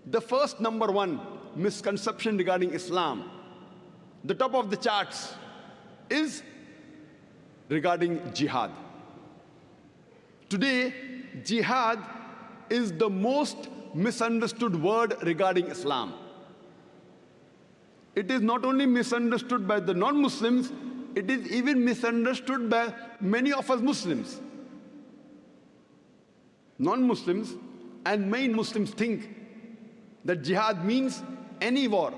The first number one misconception regarding Islam, the top of the charts, is regarding jihad. Today, jihad is the most misunderstood word regarding Islam. It is not only misunderstood by the non-Muslims, it is even misunderstood by many of us Muslims. Non-Muslims and main Muslims think that jihad means any war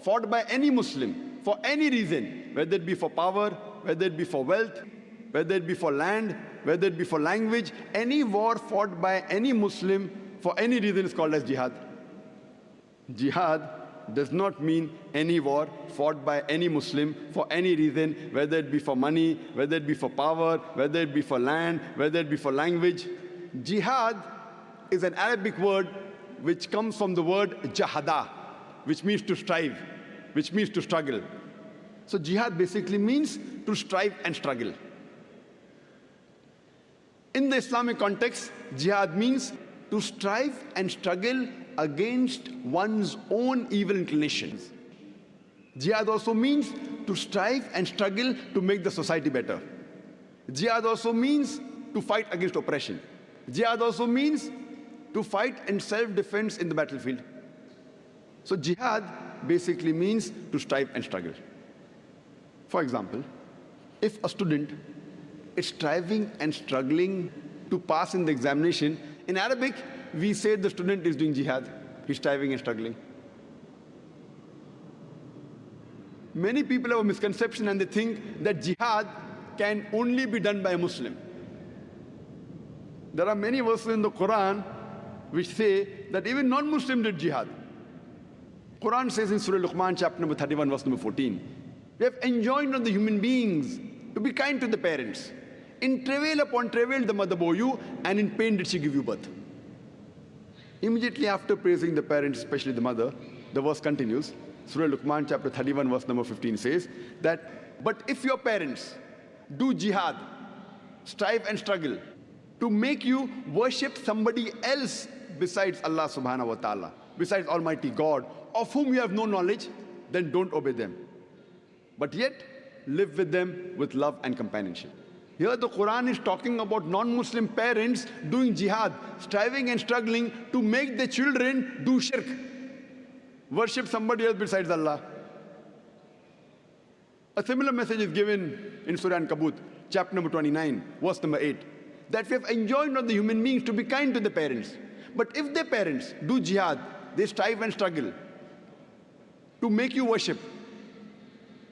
fought by any Muslim for any reason, whether it be for power, whether it be for wealth, whether it be for land, whether it be for language. Any war fought by any Muslim for any reason is called as jihad. Jihad does not mean any war fought by any Muslim for any reason, whether it be for money, whether it be for power, whether it be for land, whether it be for language. Jihad is an Arabic word which comes from the word jahada, which means to strive, which means to struggle. So jihad basically means to strive and struggle. In the Islamic context, jihad means to strive and struggle against one's own evil inclinations. Jihad also means to strive and struggle to make the society better. Jihad also means to fight against oppression. Jihad also means to fight in self-defense in the battlefield. So jihad basically means to strive and struggle. For example, if a student is striving and struggling to pass in the examination, in Arabic, we say the student is doing jihad. He's striving and struggling. Many people have a misconception and they think that jihad can only be done by a Muslim. There are many verses in the Quran which say that even non-Muslims did jihad. Quran says in Surah Luqman, chapter number 31, verse number 14, we have enjoined on the human beings to be kind to the parents. In travail upon travail the mother bore you, and in pain did she give you birth. Immediately after praising the parents, especially the mother, the verse continues. Surah Luqman chapter 31 verse number 15 says that, but if your parents do jihad, strive and struggle to make you worship somebody else besides Allah subhanahu wa ta'ala, besides Almighty God, of whom you have no knowledge, then don't obey them. But yet, live with them with love and companionship. Here the Quran is talking about non-Muslim parents doing jihad, striving and struggling to make their children do shirk, worship somebody else besides Allah. A similar message is given in Surah Ankabut, chapter number 29, verse number 8, that we have enjoined on the human beings to be kind to the parents. But if their parents do jihad, they strive and struggle to make you worship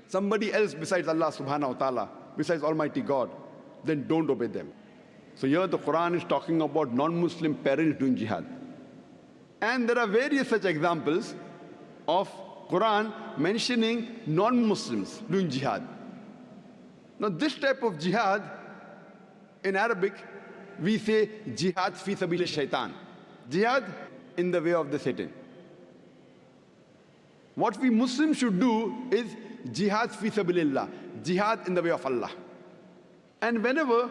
somebody else besides Allah subhanahu wa ta'ala, besides Almighty God, then don't obey them. So here the Quran is talking about non-Muslim parents doing jihad. And there are various such examples of Quran mentioning non-Muslims doing jihad. Now this type of jihad, in Arabic, we say jihad fi sabil shaitan. Jihad in the way of the Satan. What we Muslims should do is jihad fi sabilillah, jihad in the way of Allah. And whenever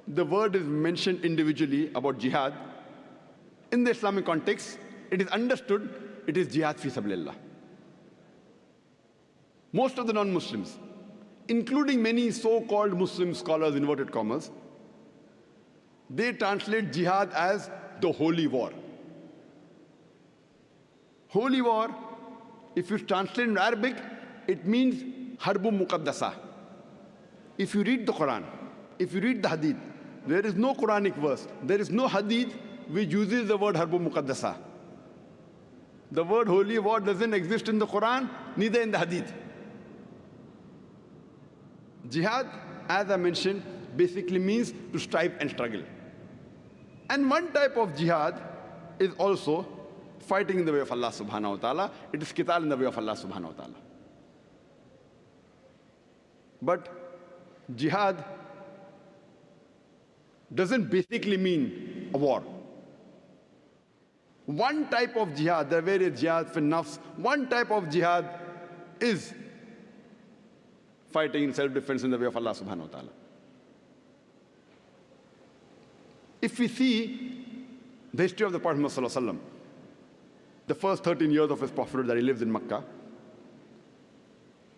the word is mentioned individually about jihad, in the Islamic context, it is understood it is jihad fi sabilillah. Most of the non-Muslims, including many so-called Muslim scholars, inverted commas, they translate jihad as the holy war. Holy war, if you translate in Arabic, it means harbu muqaddasa. If you read the Quran, if you read the Hadith, there is no Quranic verse, there is no Hadith which uses the word harbu muqaddasa. The word holy war doesn't exist in the Quran, neither in the Hadith. Jihad, as I mentioned, basically means to strive and struggle. And one type of jihad is also fighting in the way of Allah subhanahu wa ta'ala. It is qital in the way of Allah subhanahu wa ta'ala. But jihad doesn't basically mean a war. One type of jihad, there are various jihad for nafs, one type of jihad is fighting in self-defense in the way of Allah subhanahu wa ta'ala. If we see the history of the Prophet Muhammad sallallahu alaihi wasallam, the first 13 years of his prophethood that he lives in Makkah,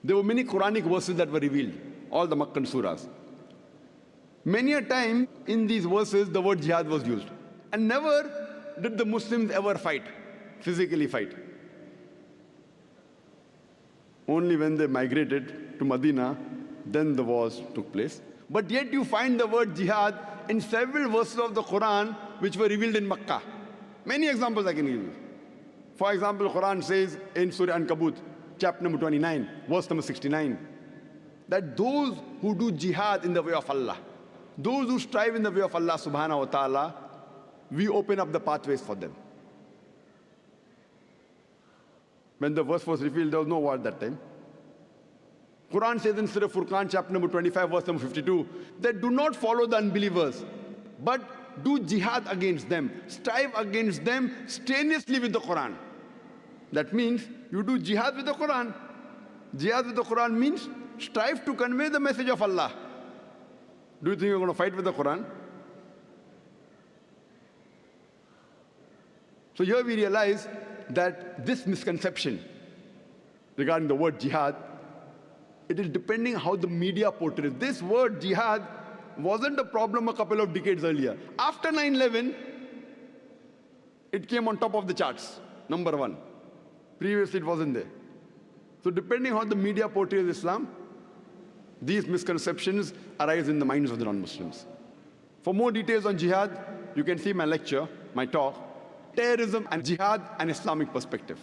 there were many Quranic verses that were revealed, all the Makkan surahs. Many a time in these verses, the word jihad was used. And never did the Muslims ever fight, physically fight. Only when they migrated to Medina, then the wars took place. But yet you find the word jihad in several verses of the Quran which were revealed in Makkah. Many examples I can give you. For example, the Quran says in Surah Ankabut, chapter number 29, verse number 69, that those who do jihad in the way of Allah, those who strive in the way of Allah subhanahu wa ta'ala, we open up the pathways for them. When the verse was revealed, there was no war at that time. Quran says in Surah Furqan, chapter number 25, verse number 52, that do not follow the unbelievers, but do jihad against them. Strive against them strenuously with the Quran. That means you do jihad with the Quran. Jihad with the Quran means strive to convey the message of Allah. Do you think you're going to fight with the Quran? So here we realize that this misconception regarding the word jihad, it is depending how the media portrays. This word jihad wasn't a problem a couple of decades earlier. After 9/11, it came on top of the charts, number one. Previously, it wasn't there. So depending how the media portrays Islam, these misconceptions arise in the minds of the non-Muslims. For more details on jihad, you can see my lecture, my talk, Terrorism and Jihad, an Islamic Perspective.